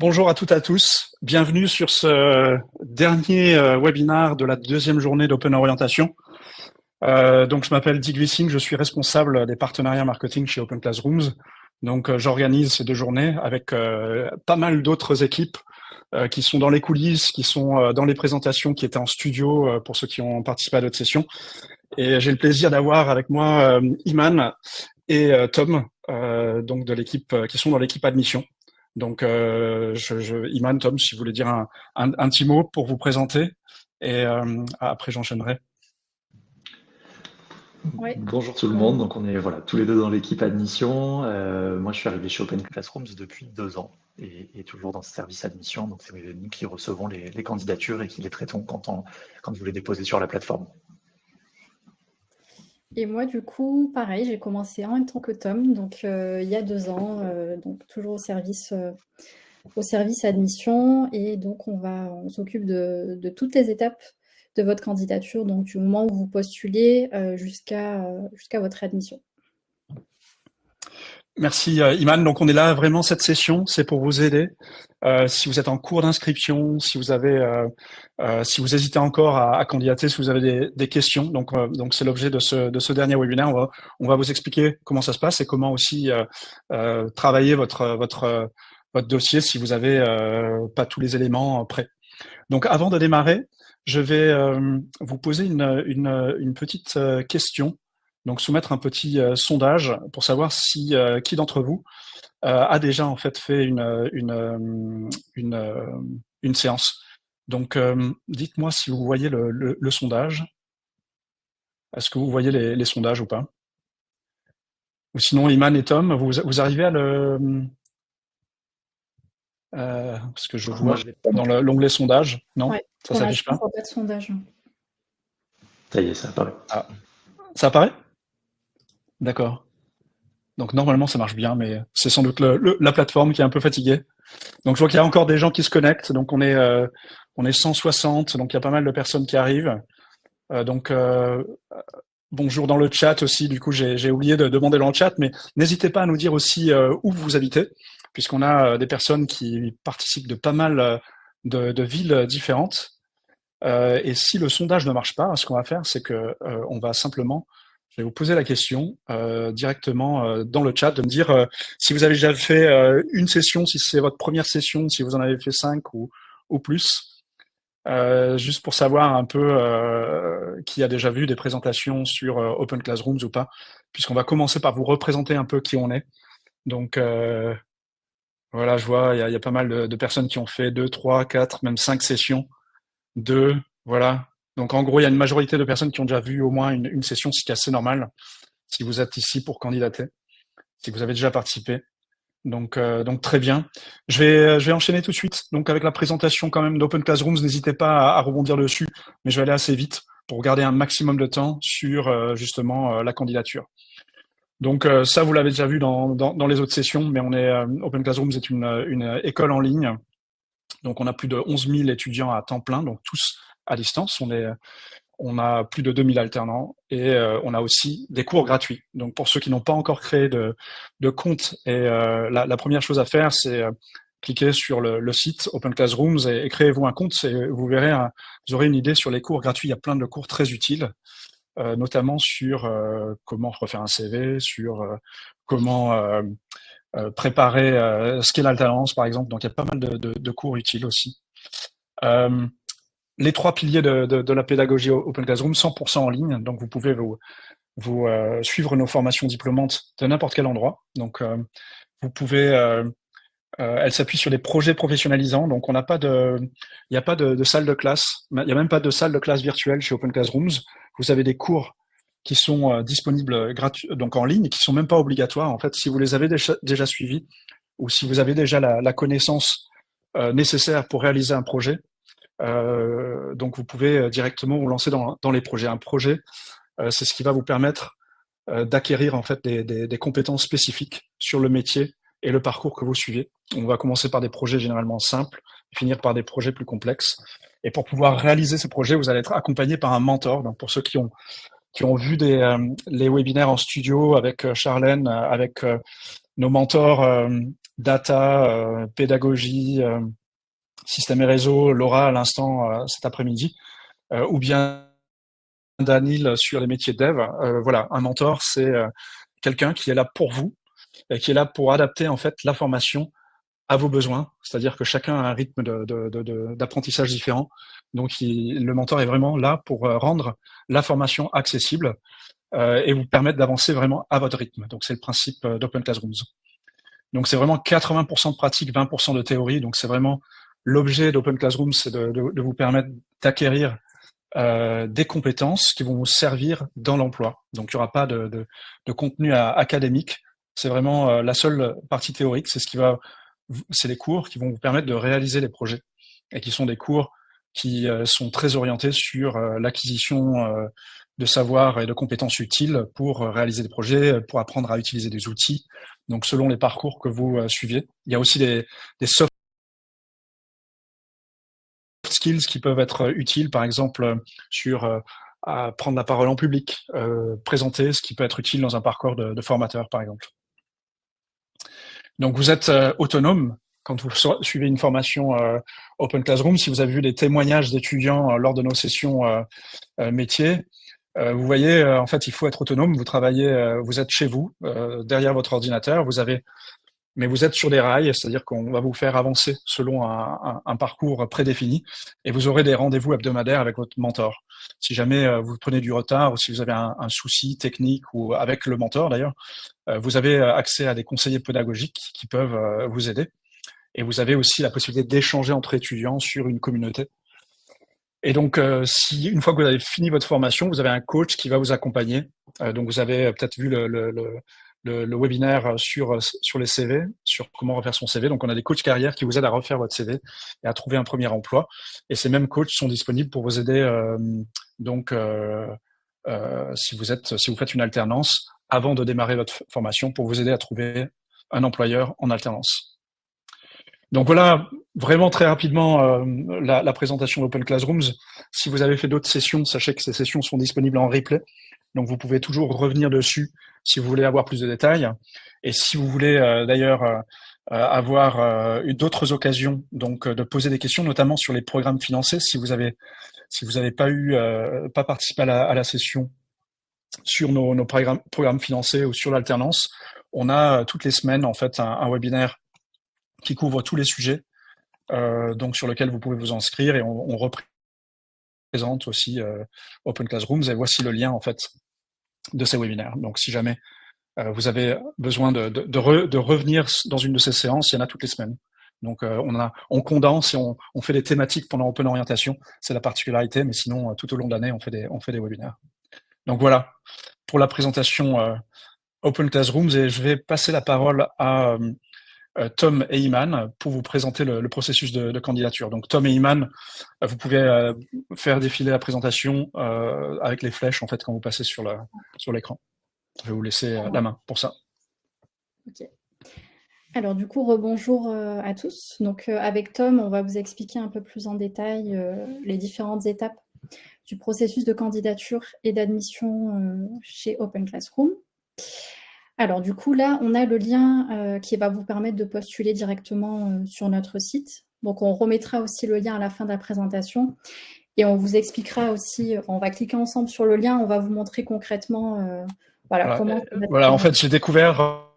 Bonjour à toutes et à tous. Bienvenue sur ce dernier webinaire de la deuxième journée d'Open Orientation. Donc, je m'appelle Dick Wissing, je suis responsable des partenariats marketing chez Open Classrooms. Donc, j'organise ces deux journées avec pas mal d'autres équipes qui sont dans les coulisses, qui sont dans les présentations, qui étaient en studio pour ceux qui ont participé à d'autres sessions. Et j'ai le plaisir d'avoir avec moi Iman et Tom, donc de l'équipe, qui sont dans l'équipe admission. Donc, Iman, Tom, si vous voulez dire un petit mot pour vous présenter, et après j'enchaînerai. Ouais. Bonjour tout le monde, donc on est tous les deux dans l'équipe admission. Moi je suis arrivé chez Open Classrooms depuis 2 ans et toujours dans ce service admission, donc c'est nous qui recevons les candidatures et qui les traitons quand vous les déposez sur la plateforme. Et moi, du coup, pareil, j'ai commencé en même temps que Tom, donc il y a 2 ans, donc toujours au service admission, et donc on s'occupe de toutes les étapes de votre candidature, donc du moment où vous postulez jusqu'à votre admission. Merci Iman. Donc on est là vraiment cette session, c'est pour vous aider. Si vous êtes en cours d'inscription, si vous hésitez encore à candidater, si vous avez des questions, donc c'est l'objet de ce dernier webinaire. On va vous expliquer comment ça se passe et comment aussi travailler votre dossier si vous avez pas tous les éléments prêts. Donc avant de démarrer, je vais vous poser une petite question. Donc soumettre un petit sondage pour savoir si qui d'entre vous a déjà en fait fait une séance. Donc dites-moi si vous voyez le sondage. Est-ce que vous voyez les sondages ou pas? Ou sinon, Iman et Tom, vous arrivez à le parce que je vois dans l'onglet sondage, non, ouais, ça s'affiche pas. On voit pas de sondage. Ça y est, ça apparaît. Ah, ça apparaît? D'accord. Donc normalement ça marche bien, mais c'est sans doute la plateforme qui est un peu fatiguée. Donc je vois qu'il y a encore des gens qui se connectent. Donc on est 160, donc il y a pas mal de personnes qui arrivent. Bonjour dans le chat aussi. Du coup j'ai oublié de demander dans le chat, mais n'hésitez pas à nous dire aussi où vous habitez, puisqu'on a des personnes qui participent de pas mal de villes différentes. Et si le sondage ne marche pas, ce qu'on va faire, c'est que on va simplement, je vais vous poser la question directement dans le chat, de me dire si vous avez déjà fait une session, si c'est votre première session, si vous en avez fait 5 ou plus, juste pour savoir un peu qui a déjà vu des présentations sur Open Classrooms ou pas, puisqu'on va commencer par vous représenter un peu qui on est. Donc voilà, je vois, il y a pas mal de personnes qui ont fait 2, 3, 4, même 5 sessions. Voilà. Donc en gros, il y a une majorité de personnes qui ont déjà vu au moins une session, ce qui est assez normal si vous êtes ici pour candidater, si vous avez déjà participé. Donc très bien. Je vais enchaîner tout de suite. Donc avec la présentation quand même d'Open Classrooms, n'hésitez pas à rebondir dessus, mais je vais aller assez vite pour garder un maximum de temps sur justement la candidature. Donc ça, vous l'avez déjà vu dans les autres sessions, mais Open Classrooms est une école en ligne. Donc on a plus de 11 000 étudiants à temps plein, donc tous à distance. On a plus de 2000 alternants et on a aussi des cours gratuits. Donc pour ceux qui n'ont pas encore créé de compte, la première chose à faire, c'est cliquer sur le site Open Classrooms et créez-vous un compte. Vous verrez, vous aurez une idée sur les cours gratuits. Il y a plein de cours très utiles, notamment sur comment refaire un CV, sur comment préparer ce qu'est l'alternance, par exemple. Donc il y a pas mal de cours utiles aussi. Les 3 piliers de la pédagogie Open Classroom, 100% en ligne. Donc vous pouvez vous suivre nos formations diplômantes de n'importe quel endroit. Donc vous pouvez elle s'appuie sur des projets professionnalisants. Donc il n'y a pas de salle de classe. Il n'y a même pas de salle de classe virtuelle chez Open Classrooms. Vous avez des cours qui sont disponibles donc en ligne, qui sont même pas obligatoires. En fait, si vous les avez déjà suivis ou si vous avez déjà la connaissance nécessaire pour réaliser un projet, donc vous pouvez directement vous lancer dans les projets. Un projet, c'est ce qui va vous permettre d'acquérir en fait des compétences spécifiques sur le métier et le parcours que vous suivez. On va commencer par des projets généralement simples, finir par des projets plus complexes. Et pour pouvoir réaliser ces projets, vous allez être accompagné par un mentor. Donc pour ceux qui ont vu les webinaires en studio avec Charlène, avec nos mentors data, pédagogie, système et réseau, Laura à l'instant cet après-midi, ou bien Daniel sur les métiers de dev. Voilà, un mentor, c'est quelqu'un qui est là pour vous et qui est là pour adapter en fait la formation à vos besoins. C'est-à-dire que chacun a un rythme d'apprentissage différent. Donc, le mentor est vraiment là pour rendre la formation accessible et vous permettre d'avancer vraiment à votre rythme. Donc, c'est le principe d'Open Classrooms. Donc, c'est vraiment 80% de pratique, 20% de théorie. Donc, c'est vraiment l'objet d'Open Classrooms, c'est de vous permettre d'acquérir des compétences qui vont vous servir dans l'emploi. Donc, il n'y aura pas de contenu académique. C'est vraiment la seule partie théorique. C'est les cours qui vont vous permettre de réaliser les projets et qui sont des cours qui sont très orientés sur l'acquisition de savoir et de compétences utiles pour réaliser des projets, pour apprendre à utiliser des outils. Donc, selon les parcours que vous suiviez, il y a aussi des soft skills qui peuvent être utiles, par exemple sur à prendre la parole en public, présenter, ce qui peut être utile dans un parcours de formateur, par exemple. Donc, vous êtes autonome quand vous suivez une formation Open Classroom. Si vous avez vu les témoignages d'étudiants lors de nos sessions métiers, vous voyez, en fait, il faut être autonome. Vous travaillez, vous êtes chez vous, derrière votre ordinateur. Mais vous êtes sur des rails, c'est-à-dire qu'on va vous faire avancer selon un parcours prédéfini et vous aurez des rendez-vous hebdomadaires avec votre mentor. Si jamais vous prenez du retard ou si vous avez un souci technique ou avec le mentor d'ailleurs, vous avez accès à des conseillers pédagogiques qui peuvent vous aider. Et vous avez aussi la possibilité d'échanger entre étudiants sur une communauté. Et donc, si une fois que vous avez fini votre formation, vous avez un coach qui va vous accompagner. Donc, vous avez peut-être vu le webinaire sur les CV, sur comment refaire son CV. Donc, on a des coachs carrière qui vous aident à refaire votre CV et à trouver un premier emploi. Et ces mêmes coachs sont disponibles pour vous aider. Si vous faites une alternance avant de démarrer votre formation, pour vous aider à trouver un employeur en alternance. Donc voilà, vraiment très rapidement la présentation d'Open Classrooms. Si vous avez fait d'autres sessions, sachez que ces sessions sont disponibles en replay. Donc vous pouvez toujours revenir dessus si vous voulez avoir plus de détails. Et si vous voulez d'ailleurs avoir d'autres occasions donc de poser des questions, notamment sur les programmes financés, si vous avez pas participé à la session sur nos programmes financés ou sur l'alternance, on a toutes les semaines en fait un webinaire qui couvre tous les sujets, donc sur lequel vous pouvez vous inscrire et on représente aussi Open Classrooms et voici le lien en fait de ces webinaires. Donc si jamais vous avez besoin de revenir dans une de ces séances, il y en a toutes les semaines. Donc on condense et on fait des thématiques pendant Open Orientation, c'est la particularité, mais sinon tout au long de l'année on fait des webinaires. Donc voilà pour la présentation Open Classrooms et je vais passer la parole à Tom et Iman pour vous présenter le processus de candidature. Donc Tom et Iman, vous pouvez faire défiler la présentation avec les flèches en fait quand vous passez sur l'écran. Je vais vous laisser la main pour ça. Ok. Alors du coup, rebonjour à tous. Donc avec Tom, on va vous expliquer un peu plus en détail les différentes étapes du processus de candidature et d'admission chez Open Classroom. Alors du coup, là, on a le lien qui va vous permettre de postuler directement sur notre site. Donc on remettra aussi le lien à la fin de la présentation et on vous expliquera aussi, on va cliquer ensemble sur le lien, on va vous montrer concrètement comment... Voilà, en fait, j'ai découvert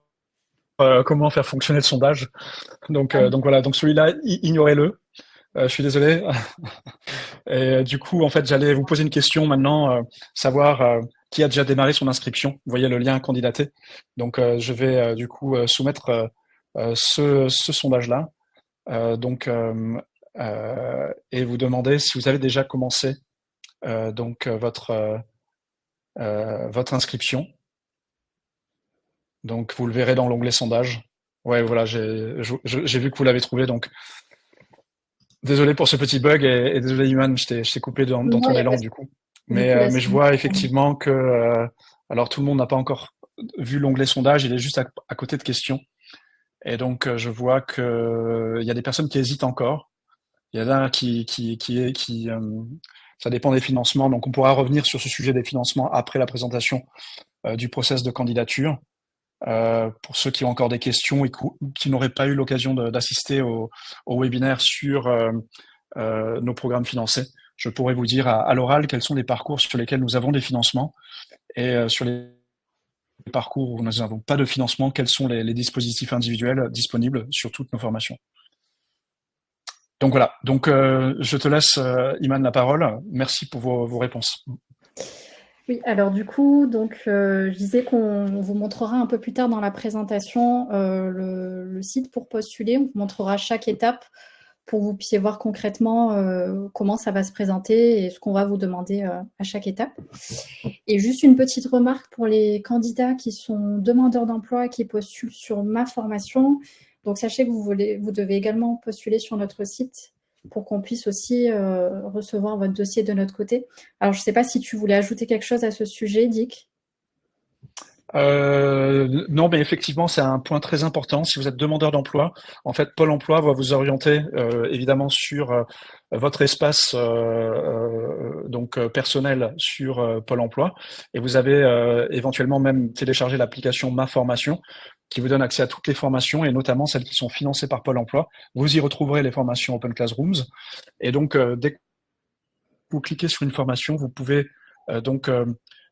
comment faire fonctionner le sondage. Donc voilà, donc celui-là, ignorez-le. Je suis désolé. Et du coup, en fait, j'allais vous poser une question maintenant, savoir qui a déjà démarré son inscription. Vous voyez le lien candidaté. Donc, je vais du coup soumettre ce sondage-là. Et vous demander si vous avez déjà commencé votre inscription. Donc, vous le verrez dans l'onglet sondage. Ouais, voilà, j'ai vu que vous l'avez trouvé. Donc, désolé pour ce petit bug et désolé, Iman, je t'ai coupé dans ton élan du coup. Mais je vois effectivement que alors tout le monde n'a pas encore vu l'onglet sondage, il est juste à côté de questions. Et donc je vois que il y a des personnes qui hésitent encore. Il y en a ça dépend des financements. Donc on pourra revenir sur ce sujet des financements après la présentation du process de candidature. pour ceux qui ont encore des questions et qui n'auraient pas eu l'occasion d'assister au webinaire sur nos programmes financés, je pourrais vous dire à l'oral quels sont les parcours sur lesquels nous avons des financements et sur les parcours où nous n'avons pas de financement, quels sont les dispositifs individuels disponibles sur toutes nos formations. Donc voilà, donc je te laisse, Iman, la parole. Merci pour vos réponses. Oui, alors du coup, donc, je disais qu'on vous montrera un peu plus tard dans la présentation le site pour postuler. On vous montrera chaque étape pour que vous puissiez voir concrètement comment ça va se présenter et ce qu'on va vous demander à chaque étape. Et juste une petite remarque pour les candidats qui sont demandeurs d'emploi et qui postulent sur ma formation. Donc, sachez que vous devez également postuler sur notre site pour qu'on puisse aussi recevoir votre dossier de notre côté. Alors, je ne sais pas si tu voulais ajouter quelque chose à ce sujet, Dick. Non, mais effectivement, c'est un point très important. Si vous êtes demandeur d'emploi, en fait, Pôle emploi va vous orienter évidemment sur votre espace personnel sur Pôle emploi, et vous avez éventuellement même téléchargé l'application Ma Formation qui vous donne accès à toutes les formations et notamment celles qui sont financées par Pôle emploi. Vous y retrouverez les formations Open Classrooms, et donc dès que vous cliquez sur une formation, vous pouvez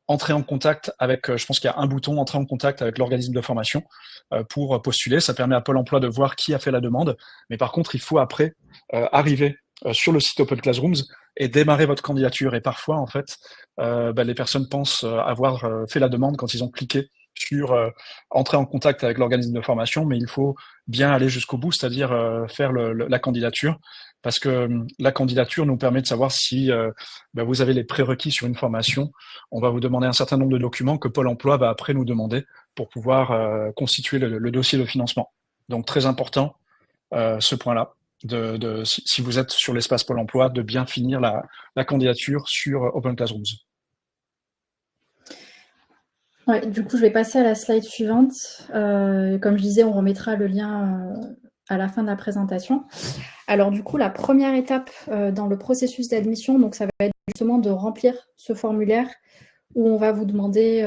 entrer en contact avec, je pense qu'il y a un bouton, entrer en contact avec l'organisme de formation pour postuler. Ça permet à Pôle emploi de voir qui a fait la demande. Mais par contre, il faut après arriver sur le site Open Classrooms et démarrer votre candidature. Et parfois, en fait, les personnes pensent avoir fait la demande quand ils ont cliqué sur entrer en contact avec l'organisme de formation, mais il faut bien aller jusqu'au bout, c'est-à-dire faire la candidature, parce que la candidature nous permet de savoir si vous avez les prérequis sur une formation. On va vous demander un certain nombre de documents que Pôle emploi va après nous demander pour pouvoir constituer le dossier de financement. Donc très important ce point-là, si vous êtes sur l'espace Pôle emploi, de bien finir la candidature sur Open Classrooms. Ouais, du coup, je vais passer à la slide suivante. Comme je disais, on remettra le lien à la fin de la présentation. Alors du coup, la première étape dans le processus d'admission, donc ça va être justement de remplir ce formulaire où on va vous demander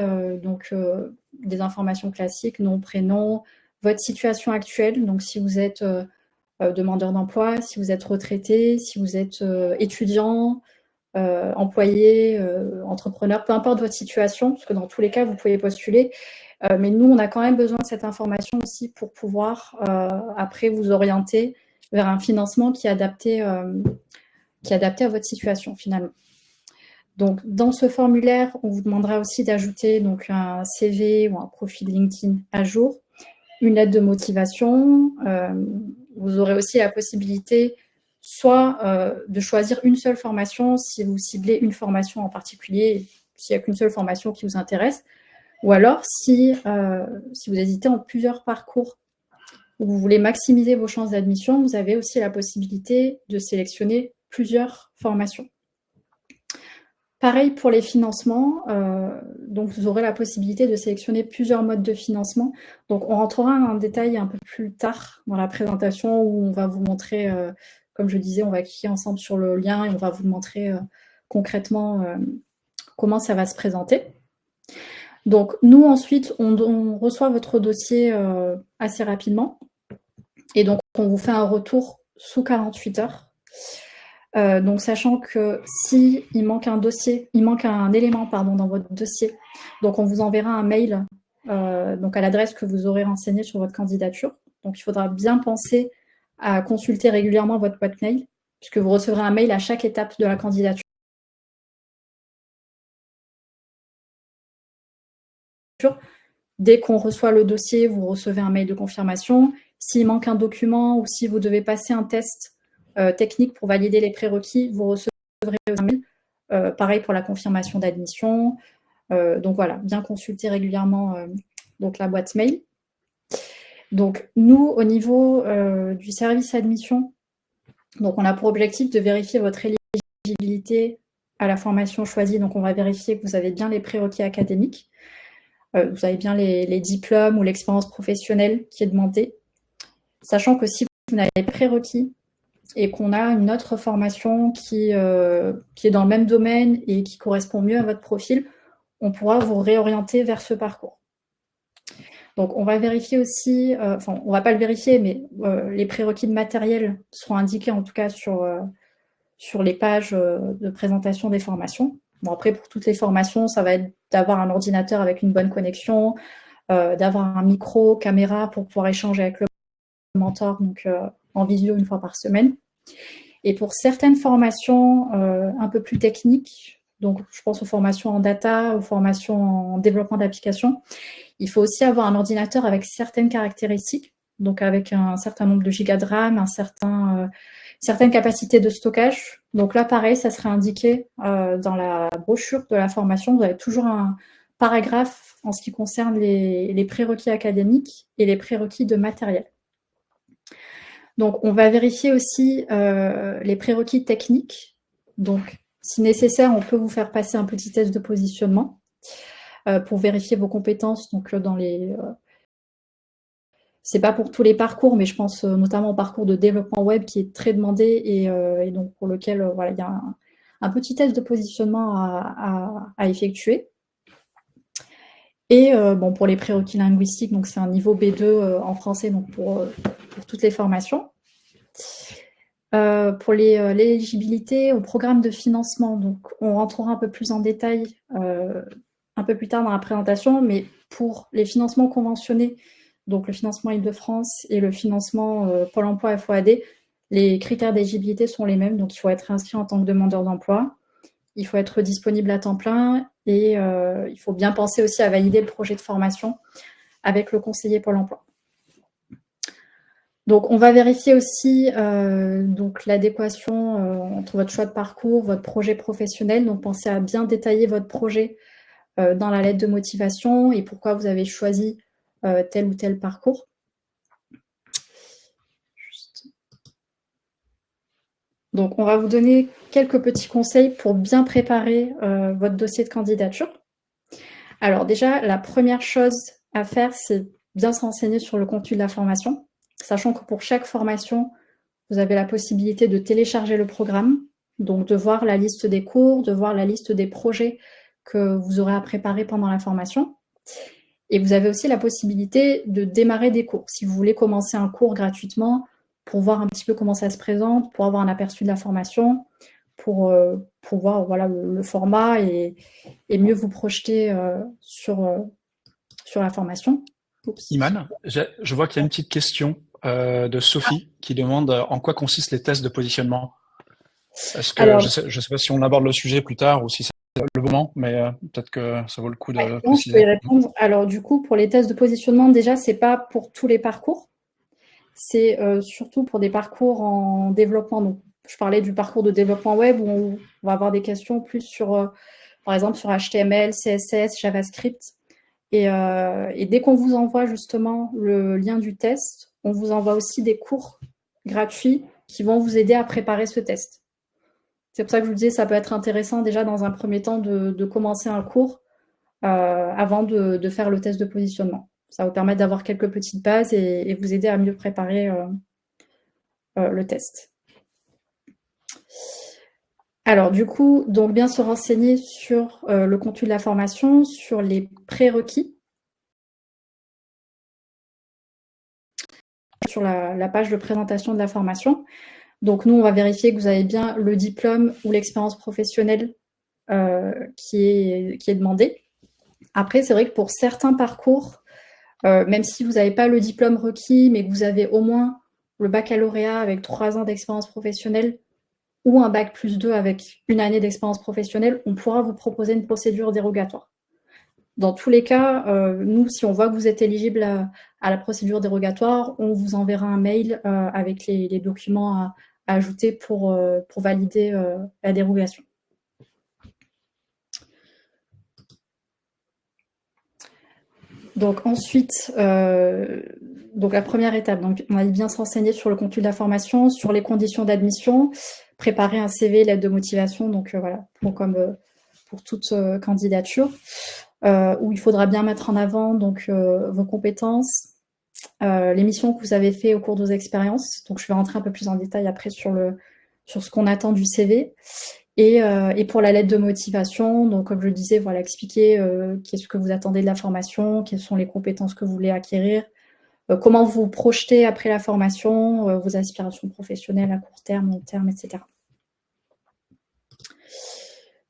des informations classiques, nom, prénom, votre situation actuelle, donc si vous êtes demandeur d'emploi, si vous êtes retraité, si vous êtes étudiant, employé, entrepreneur, peu importe votre situation, parce que dans tous les cas, vous pouvez postuler. Mais nous, on a quand même besoin de cette information aussi pour pouvoir après vous orienter vers un financement qui est adapté à votre situation finalement. Donc, dans ce formulaire, on vous demandera aussi d'ajouter donc un CV ou un profil LinkedIn à jour, une lettre de motivation. Vous aurez aussi la possibilité soit de choisir une seule formation si vous ciblez une formation en particulier, s'il n'y a qu'une seule formation qui vous intéresse, ou alors si vous hésitez en plusieurs parcours où vous voulez maximiser vos chances d'admission, vous avez aussi la possibilité de sélectionner plusieurs formations. Pareil pour les financements, donc vous aurez la possibilité de sélectionner plusieurs modes de financement. Donc on rentrera en détail un peu plus tard dans la présentation où on va vous montrer, comme je disais, on va cliquer ensemble sur le lien et on va vous montrer concrètement comment ça va se présenter. Donc nous ensuite, on reçoit votre dossier assez rapidement et donc on vous fait un retour sous 48 heures. Donc sachant que si il manque un élément dans votre dossier, donc on vous enverra un mail donc à l'adresse que vous aurez renseignée sur votre candidature. Donc il faudra bien penser à consulter régulièrement votre boîte mail, puisque vous recevrez un mail à chaque étape de la candidature. Dès qu'on reçoit le dossier, vous recevez un mail de confirmation. S'il manque un document ou si vous devez passer un test technique pour valider les prérequis, vous recevrez un mail. Pareil pour la confirmation d'admission. Donc voilà, bien consulter régulièrement donc la boîte mail. Donc nous, au niveau du service admission, donc on a pour objectif de vérifier votre éligibilité à la formation choisie. Donc on va vérifier que vous avez bien les prérequis académiques, vous avez bien les diplômes ou l'expérience professionnelle qui est demandée. Sachant que si vous n'avez pas prérequis et qu'on a une autre formation qui est dans le même domaine et qui correspond mieux à votre profil, on pourra vous réorienter vers ce parcours. Donc, on va vérifier aussi, enfin, on va pas le vérifier, mais les prérequis de matériel seront indiqués en tout cas sur les pages de présentation des formations. Bon, après, pour toutes les formations, ça va être d'avoir un ordinateur avec une bonne connexion, d'avoir un micro, caméra pour pouvoir échanger avec le mentor, donc en visio une fois par semaine. Et pour certaines formations un peu plus techniques, donc je pense aux formations en data, aux formations en développement d'applications, il faut aussi avoir un ordinateur avec certaines caractéristiques, donc avec un certain nombre de gigas de RAM, certaines capacités de stockage. Donc là, pareil, ça serait indiqué dans la brochure de la formation. Vous avez toujours un paragraphe en ce qui concerne les prérequis académiques et les prérequis de matériel. Donc, on va vérifier aussi les prérequis techniques. Donc, si nécessaire, on peut vous faire passer un petit test de positionnement pour vérifier vos compétences. Donc, c'est pas pour tous les parcours, mais je pense notamment au parcours de développement web qui est très demandé et donc pour lequel voilà, il y a un petit test de positionnement à effectuer. Et bon, pour les prérequis linguistiques, donc c'est un niveau B2 en français, donc pour toutes les formations. Pour l'éligibilité au programme de financement, donc on rentrera un peu plus en détail un peu plus tard dans la présentation, mais pour les financements conventionnés, donc le financement Île-de-France et le financement Pôle emploi FOAD, les critères d'éligibilité sont les mêmes, donc il faut être inscrit en tant que demandeur d'emploi, il faut être disponible à temps plein et il faut bien penser aussi à valider le projet de formation avec le conseiller Pôle emploi. Donc, on va vérifier aussi donc l'adéquation entre votre choix de parcours, votre projet professionnel. Donc, pensez à bien détailler votre projet dans la lettre de motivation et pourquoi vous avez choisi tel ou tel parcours. Donc, on va vous donner quelques petits conseils pour bien préparer votre dossier de candidature. Alors déjà, la première chose à faire, c'est bien se renseigner sur le contenu de la formation, sachant que pour chaque formation, vous avez la possibilité de télécharger le programme, donc de voir la liste des cours, de voir la liste des projets que vous aurez à préparer pendant la formation. Et vous avez aussi la possibilité de démarrer des cours. Si vous voulez commencer un cours gratuitement, pour voir un petit peu comment ça se présente, pour avoir un aperçu de la formation, pour voir voilà, le format et mieux vous projeter sur la formation. Oups. Iman, je vois qu'il y a une petite question de Sophie qui demande en quoi consistent les tests de positionnement. Est-ce que alors, je sais pas si on aborde le sujet plus tard ou si c'est le moment, mais peut-être que ça vaut le coup de préciser. Je peux y répondre. Alors du coup, pour les tests de positionnement, déjà, c'est pas pour tous les parcours. C'est surtout pour des parcours en développement. Donc, je parlais du parcours de développement web où on va avoir des questions plus sur, par exemple, sur HTML, CSS, JavaScript. Et dès qu'on vous envoie justement le lien du test, on vous envoie aussi des cours gratuits qui vont vous aider à préparer ce test. C'est pour ça que je vous disais, ça peut être intéressant déjà dans un premier temps de commencer un cours avant de faire le test de positionnement. Ça va vous permettre d'avoir quelques petites bases et vous aider à mieux préparer le test. Alors du coup, donc bien se renseigner sur le contenu de la formation, sur les prérequis, sur la page de présentation de la formation. Donc nous, on va vérifier que vous avez bien le diplôme ou l'expérience professionnelle qui est demandé. Après, c'est vrai que pour certains parcours, même si vous n'avez pas le diplôme requis, mais que vous avez au moins le baccalauréat avec 3 ans d'expérience professionnelle ou un bac plus 2 avec 1 année d'expérience professionnelle, on pourra vous proposer une procédure dérogatoire. Dans tous les cas, nous, si on voit que vous êtes éligible à la procédure dérogatoire, on vous enverra un mail avec les documents à ajouter pour valider la dérogation. Donc ensuite, donc la première étape, donc on va bien se renseigner sur le contenu de la formation, sur les conditions d'admission, préparer un CV, lettre de motivation, donc voilà, pour toute candidature, où il faudra bien mettre en avant donc vos compétences, les missions que vous avez fait au cours de vos expériences. Donc je vais rentrer un peu plus en détail après sur ce qu'on attend du CV. Et pour la lettre de motivation, donc comme je le disais, voilà, expliquer qu'est-ce que vous attendez de la formation, quelles sont les compétences que vous voulez acquérir, comment vous vous projetez après la formation, vos aspirations professionnelles à court terme, long terme, etc.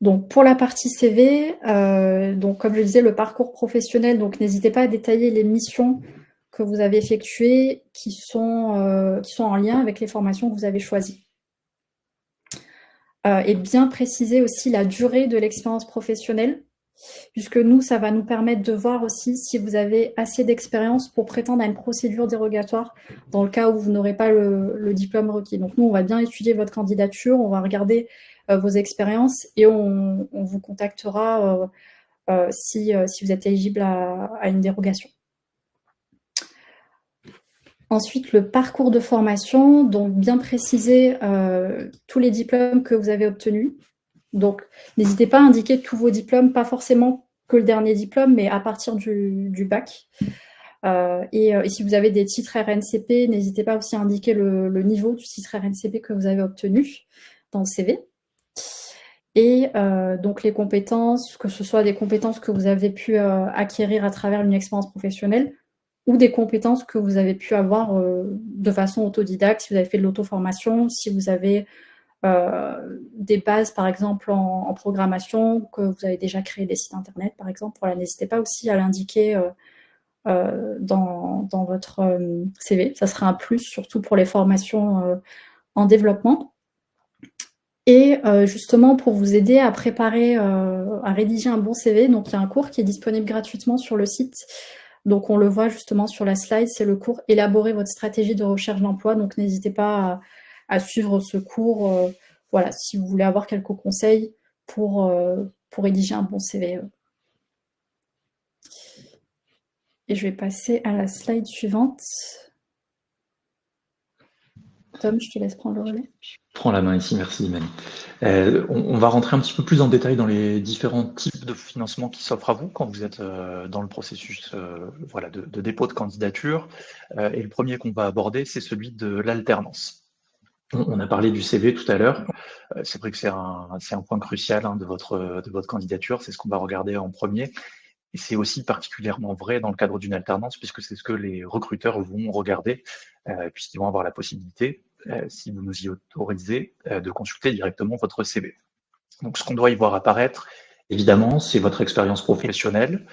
Donc pour la partie CV, donc comme je le disais, le parcours professionnel, donc n'hésitez pas à détailler les missions que vous avez effectuées qui sont en lien avec les formations que vous avez choisies. Et bien préciser aussi la durée de l'expérience professionnelle, puisque nous, ça va nous permettre de voir aussi si vous avez assez d'expérience pour prétendre à une procédure dérogatoire dans le cas où vous n'aurez pas le diplôme requis. Donc nous, on va bien étudier votre candidature, on va regarder vos expériences et on vous contactera si vous êtes éligible à une dérogation. Ensuite, le parcours de formation, donc bien préciser tous les diplômes que vous avez obtenus. Donc, n'hésitez pas à indiquer tous vos diplômes, pas forcément que le dernier diplôme, mais à partir du bac. Et si vous avez des titres RNCP, n'hésitez pas aussi à indiquer le niveau du titre RNCP que vous avez obtenu dans le CV. Et donc les compétences, que ce soit des compétences que vous avez pu acquérir à travers une expérience professionnelle ou des compétences que vous avez pu avoir de façon autodidacte, si vous avez fait de l'auto-formation, si vous avez des bases, par exemple, en programmation, que vous avez déjà créé des sites internet, par exemple. Voilà, n'hésitez pas aussi à l'indiquer dans votre CV. Ça sera un plus, surtout pour les formations en développement. Et justement, pour vous aider à préparer, à rédiger un bon CV, donc il y a un cours qui est disponible gratuitement sur le site. Donc on le voit justement sur la slide, c'est le cours « Élaborer votre stratégie de recherche d'emploi ». Donc n'hésitez pas à suivre ce cours, voilà, si vous voulez avoir quelques conseils pour rédiger un bon CV. Et je vais passer à la slide suivante. Tom, je te laisse prendre le relais. Je prends la main ici, merci Imani. On va rentrer un petit peu plus en détail dans les différents types de financement qui s'offrent à vous quand vous êtes dans le processus voilà, de dépôt de candidature. Et le premier qu'on va aborder, c'est celui de l'alternance. On a parlé du CV tout à l'heure. C'est vrai que c'est un point crucial de votre candidature. C'est ce qu'on va regarder en premier. Et c'est aussi particulièrement vrai dans le cadre d'une alternance, puisque c'est ce que les recruteurs vont regarder, puisqu'ils vont avoir la possibilité, si vous nous y autorisez, de consulter directement votre CV. Donc ce qu'on doit y voir apparaître, évidemment, c'est votre expérience professionnelle,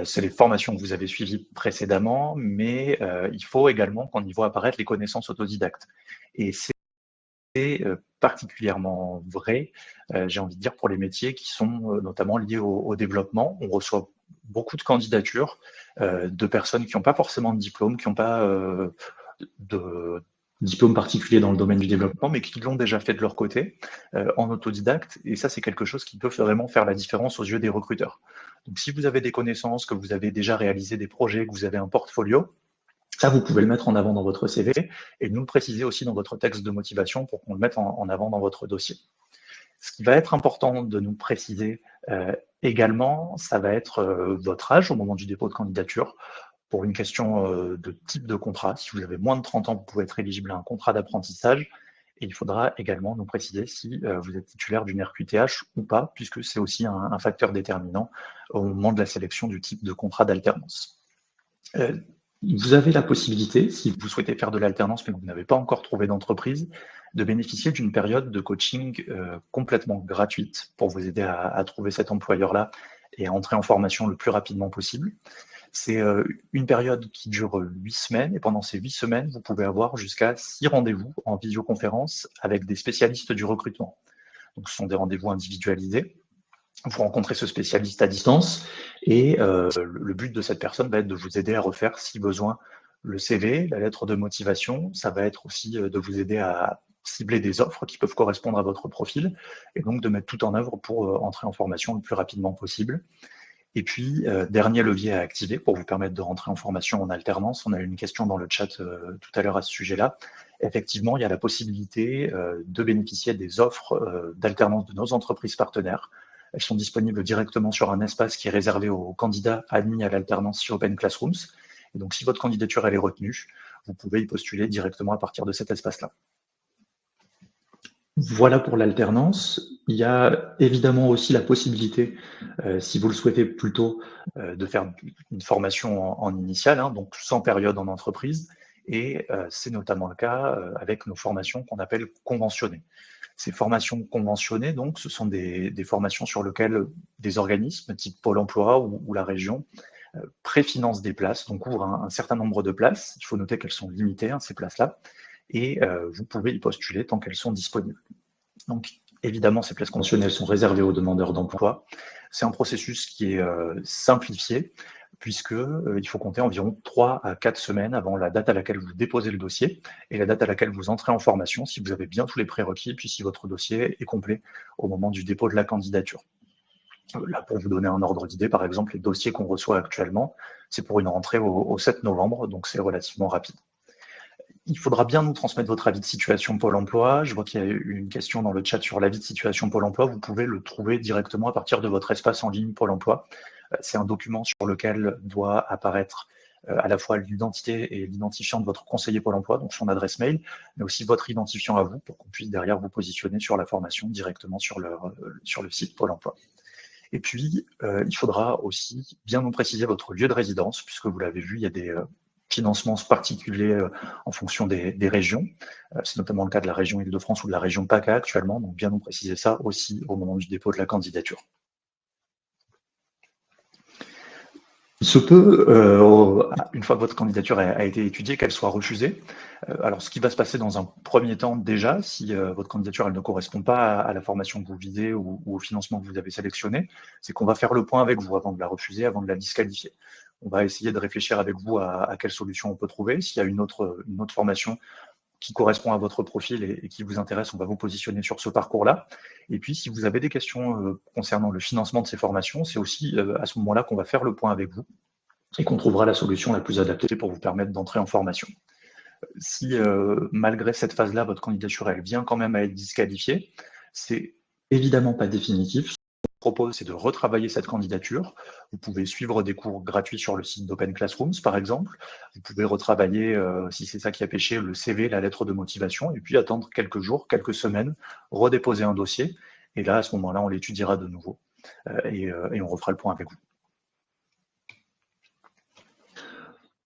c'est les formations que vous avez suivies précédemment, mais il faut également qu'on y voit apparaître les connaissances autodidactes. Et c'est particulièrement vrai, j'ai envie de dire, pour les métiers qui sont notamment liés au développement. On reçoit beaucoup de candidatures de personnes qui n'ont pas forcément de diplôme, qui n'ont pas de diplôme particulier dans le domaine du développement, mais qui l'ont déjà fait de leur côté en autodidacte. Et ça, c'est quelque chose qui peut vraiment faire la différence aux yeux des recruteurs. Donc, si vous avez des connaissances, que vous avez déjà réalisé des projets, que vous avez un portfolio, ça, vous pouvez le mettre en avant dans votre CV et nous le préciser aussi dans votre texte de motivation pour qu'on le mette en avant dans votre dossier. Ce qui va être important de nous préciser également, ça va être votre âge au moment du dépôt de candidature. Pour une question de type de contrat, si vous avez moins de 30 ans, vous pouvez être éligible à un contrat d'apprentissage. Et il faudra également nous préciser si vous êtes titulaire d'une RQTH ou pas, puisque c'est aussi un facteur déterminant au moment de la sélection du type de contrat d'alternance. Vous avez la possibilité, si vous souhaitez faire de l'alternance mais que vous n'avez pas encore trouvé d'entreprise, de bénéficier d'une période de coaching complètement gratuite pour vous aider à trouver cet employeur-là et à entrer en formation le plus rapidement possible. C'est une période qui dure 8 semaines et pendant ces 8 semaines, vous pouvez avoir jusqu'à 6 rendez-vous en visioconférence avec des spécialistes du recrutement. Donc ce sont des rendez-vous individualisés. Vous rencontrez ce spécialiste à distance et le but de cette personne va être de vous aider à refaire, si besoin, le CV, la lettre de motivation. Ça va être aussi de vous aider à cibler des offres qui peuvent correspondre à votre profil et donc de mettre tout en œuvre pour entrer en formation le plus rapidement possible. Et puis, dernier levier à activer pour vous permettre de rentrer en formation en alternance. On a eu une question dans le chat tout à l'heure à ce sujet-là. Effectivement, il y a la possibilité de bénéficier des offres d'alternance de nos entreprises partenaires. Elles sont disponibles directement sur un espace qui est réservé aux candidats admis à l'alternance sur Open Classrooms. Et donc, si votre candidature elle est retenue, vous pouvez y postuler directement à partir de cet espace-là. Voilà pour l'alternance. Il y a évidemment aussi la possibilité, si vous le souhaitez plutôt, de faire une formation en initiale, hein, donc sans période en entreprise. Et c'est notamment le cas avec nos formations qu'on appelle conventionnées. Ces formations conventionnées, donc, ce sont des formations sur lesquelles des organismes, type Pôle emploi ou la région, préfinancent des places, donc ouvrent un certain nombre de places. Il faut noter qu'elles sont limitées, hein, ces places-là, et vous pouvez y postuler tant qu'elles sont disponibles. Donc, évidemment, ces places conventionnelles sont réservées aux demandeurs d'emploi. C'est un processus qui est simplifié, puisque il faut compter environ 3 à 4 semaines avant la date à laquelle vous déposez le dossier et la date à laquelle vous entrez en formation, si vous avez bien tous les prérequis, puis si votre dossier est complet au moment du dépôt de la candidature. Là, pour vous donner un ordre d'idée, par exemple, les dossiers qu'on reçoit actuellement, c'est pour une rentrée au 7 novembre, donc c'est relativement rapide. Il faudra bien nous transmettre votre avis de situation Pôle emploi. Je vois qu'il y a eu une question dans le chat sur l'avis de situation Pôle emploi. Vous pouvez le trouver directement à partir de votre espace en ligne Pôle emploi. C'est un document sur lequel doit apparaître à la fois l'identité et l'identifiant de votre conseiller Pôle emploi, donc son adresse mail, mais aussi votre identifiant à vous pour qu'on puisse derrière vous positionner sur la formation directement sur le site Pôle emploi. Et puis, il faudra aussi bien nous préciser votre lieu de résidence, puisque vous l'avez vu, il y a des financements particuliers en fonction des régions. C'est notamment le cas de la région Île-de-France ou de la région PACA actuellement, donc bien nous préciser ça aussi au moment du dépôt de la candidature. Il se peut, une fois que votre candidature a été étudiée, qu'elle soit refusée. Alors, ce qui va se passer dans un premier temps déjà, si votre candidature elle ne correspond pas à la formation que vous visez ou au financement que vous avez sélectionné, c'est qu'on va faire le point avec vous avant de la refuser, avant de la disqualifier. On va essayer de réfléchir avec vous à quelle solution on peut trouver. S'il y a une autre formation qui correspond à votre profil et qui vous intéresse, on va vous positionner sur ce parcours-là. Et puis, si vous avez des questions concernant le financement de ces formations, c'est aussi à ce moment-là qu'on va faire le point avec vous et qu'on trouvera la solution la plus adaptée pour vous permettre d'entrer en formation. Si malgré cette phase-là, votre candidature elle vient quand même à être disqualifiée, c'est évidemment pas définitif. Ce que je vous propose, c'est de retravailler cette candidature. Vous pouvez suivre des cours gratuits sur le site d'Open Classrooms, par exemple. Vous pouvez retravailler, si c'est ça qui a pêché, le CV, la lettre de motivation, et puis attendre quelques jours, quelques semaines, redéposer un dossier. Et là, à ce moment-là, on l'étudiera de nouveau et on refera le point avec vous.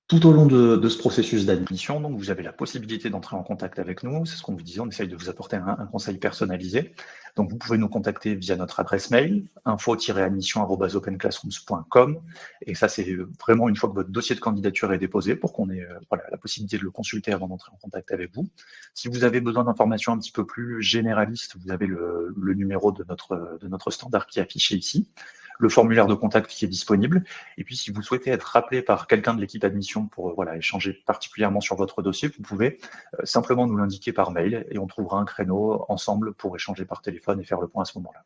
Tout au long de ce processus d'admission, donc, vous avez la possibilité d'entrer en contact avec nous. C'est ce qu'on vous disait, on essaye de vous apporter un conseil personnalisé. Donc, vous pouvez nous contacter via notre adresse mail, info-admission@openclassrooms.com. Et ça, c'est vraiment une fois que votre dossier de candidature est déposé pour qu'on ait la possibilité de le consulter avant d'entrer en contact avec vous. Si vous avez besoin d'informations un petit peu plus généralistes, vous avez le numéro de notre standard qui est affiché ici, le formulaire de contact qui est disponible. Et puis, si vous souhaitez être rappelé par quelqu'un de l'équipe admission pour échanger particulièrement sur votre dossier, vous pouvez simplement nous l'indiquer par mail et on trouvera un créneau ensemble pour échanger par téléphone et faire le point à ce moment-là.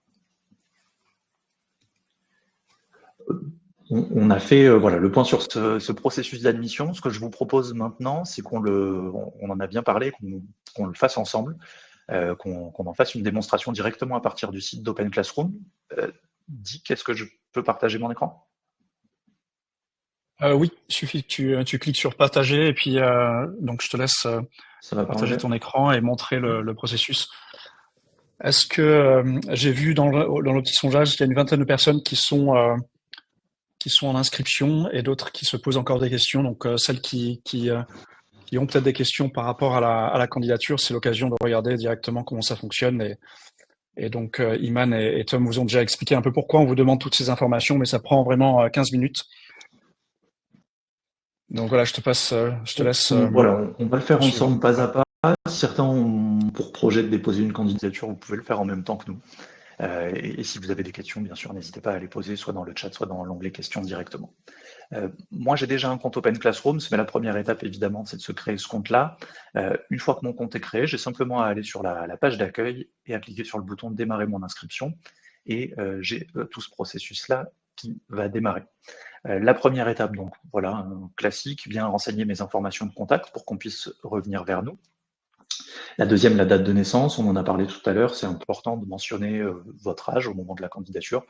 On a fait le point sur ce processus d'admission. Ce que je vous propose maintenant, c'est on en a bien parlé, qu'on le fasse ensemble, qu'on en fasse une démonstration directement à partir du site d'Open Classroom. Dick, est-ce que je peux partager mon écran? Oui, il suffit que tu cliques sur partager et puis donc je te laisse partager ton écran et montrer le processus. Est-ce que j'ai vu dans le petit sondage qu'il y a une vingtaine de personnes qui sont en inscription et d'autres qui se posent encore des questions. Donc celles qui ont peut-être des questions par rapport à la candidature, c'est l'occasion de regarder directement comment ça fonctionne. Et donc Iman et Tom vous ont déjà expliqué un peu pourquoi on vous demande toutes ces informations, mais ça prend vraiment 15 minutes. Donc voilà, je te laisse. Voilà, on va le faire ensemble pas à pas. Si certains ont pour projet de déposer une candidature, vous pouvez le faire en même temps que nous. Et si vous avez des questions, bien sûr, n'hésitez pas à les poser soit dans le chat, soit dans l'onglet questions directement. Moi, j'ai déjà un compte Open Classrooms, mais la première étape, évidemment, c'est de se créer ce compte-là. Une fois que mon compte est créé, j'ai simplement à aller sur la page d'accueil et à cliquer sur le bouton « Démarrer mon inscription ». Et j'ai tout ce processus-là qui va démarrer. La première étape, donc voilà, un classique, bien renseigner mes informations de contact pour qu'on puisse revenir vers nous. La deuxième, la date de naissance, on en a parlé tout à l'heure, c'est important de mentionner votre âge au moment de la candidature.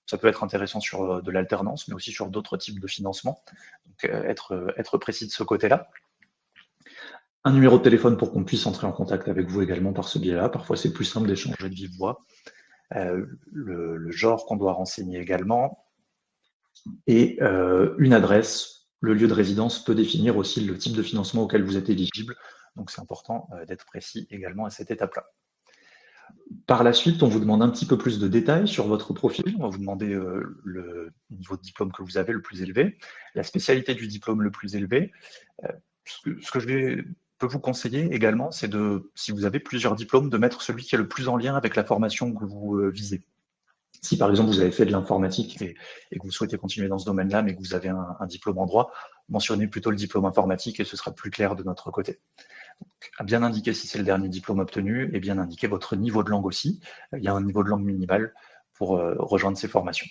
Ça peut être intéressant sur de l'alternance, mais aussi sur d'autres types de financement. Donc être précis de ce côté-là. Un numéro de téléphone pour qu'on puisse entrer en contact avec vous également par ce biais-là. Parfois, c'est plus simple d'échanger de vive voix. le genre qu'on doit renseigner également, et une adresse. Le lieu de résidence peut définir aussi le type de financement auquel vous êtes éligible, donc c'est important d'être précis également à cette étape-là. Par la suite, on vous demande un petit peu plus de détails sur votre profil. On va vous demander le niveau de diplôme que vous avez le plus élevé, la spécialité du diplôme le plus élevé. Ce que je peux vous conseiller également, c'est si vous avez plusieurs diplômes, de mettre celui qui est le plus en lien avec la formation que vous visez. Si par exemple vous avez fait de l'informatique et que vous souhaitez continuer dans ce domaine-là, mais que vous avez un diplôme en droit, mentionnez plutôt le diplôme informatique et ce sera plus clair de notre côté. Donc, à bien indiquer si c'est le dernier diplôme obtenu et bien indiquer votre niveau de langue aussi. Il y a un niveau de langue minimal pour rejoindre ces formations.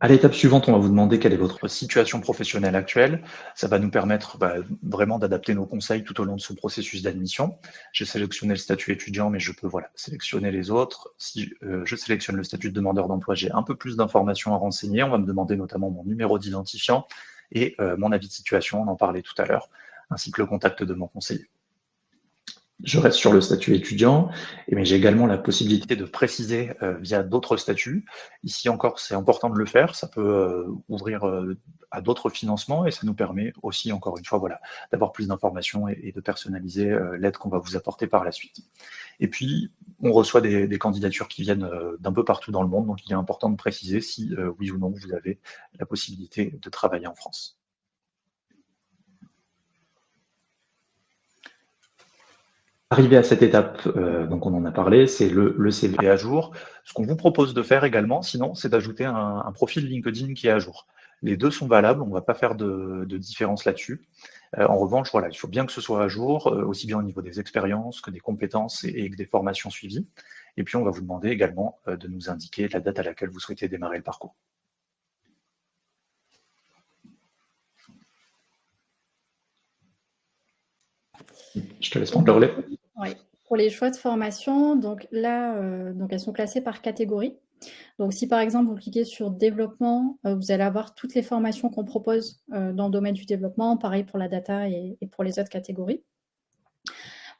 À l'étape suivante, on va vous demander quelle est votre situation professionnelle actuelle. Ça va nous permettre vraiment d'adapter nos conseils tout au long de ce processus d'admission. J'ai sélectionné le statut étudiant, mais je peux sélectionner les autres. Si je sélectionne le statut de demandeur d'emploi, j'ai un peu plus d'informations à renseigner. On va me demander notamment mon numéro d'identifiant et mon avis de situation, on en parlait tout à l'heure, ainsi que le contact de mon conseiller. Je reste sur le statut étudiant, mais j'ai également la possibilité de préciser via d'autres statuts. Ici encore, c'est important de le faire, ça peut ouvrir à d'autres financements et ça nous permet aussi, encore une fois, d'avoir plus d'informations et de personnaliser l'aide qu'on va vous apporter par la suite. Et puis, on reçoit des candidatures qui viennent d'un peu partout dans le monde, donc il est important de préciser si, oui ou non, vous avez la possibilité de travailler en France. Arrivé à cette étape, donc on en a parlé, c'est le CV à jour. Ce qu'on vous propose de faire également, sinon, c'est d'ajouter un profil LinkedIn qui est à jour. Les deux sont valables, on ne va pas faire de différence là-dessus. En revanche, il faut bien que ce soit à jour, aussi bien au niveau des expériences que des compétences et que des formations suivies. Et puis, on va vous demander également de nous indiquer la date à laquelle vous souhaitez démarrer le parcours. Je te laisse prendre le relais. Oui. Pour les choix de formation, donc là, elles sont classées par catégorie. Donc, si par exemple, vous cliquez sur développement, vous allez avoir toutes les formations qu'on propose dans le domaine du développement, pareil pour la data et pour les autres catégories.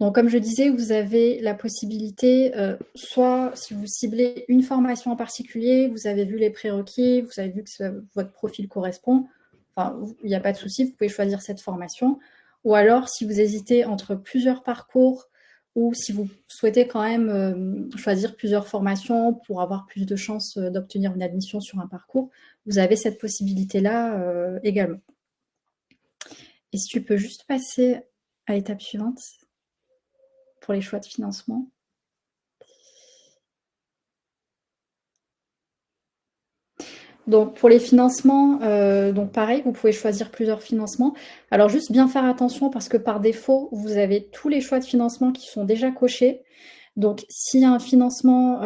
Donc, comme je disais, vous avez la possibilité, soit si vous ciblez une formation en particulier, vous avez vu les prérequis, vous avez vu que votre profil correspond, enfin, il n'y a pas de souci, vous pouvez choisir cette formation. Ou alors, si vous hésitez entre plusieurs parcours ou si vous souhaitez quand même choisir plusieurs formations pour avoir plus de chances d'obtenir une admission sur un parcours, vous avez cette possibilité-là également. Et si tu peux juste passer à l'étape suivante pour les choix de financement. Donc, pour les financements, donc pareil, vous pouvez choisir plusieurs financements. Alors, juste bien faire attention parce que par défaut, vous avez tous les choix de financement qui sont déjà cochés. Donc, s'il y a un financement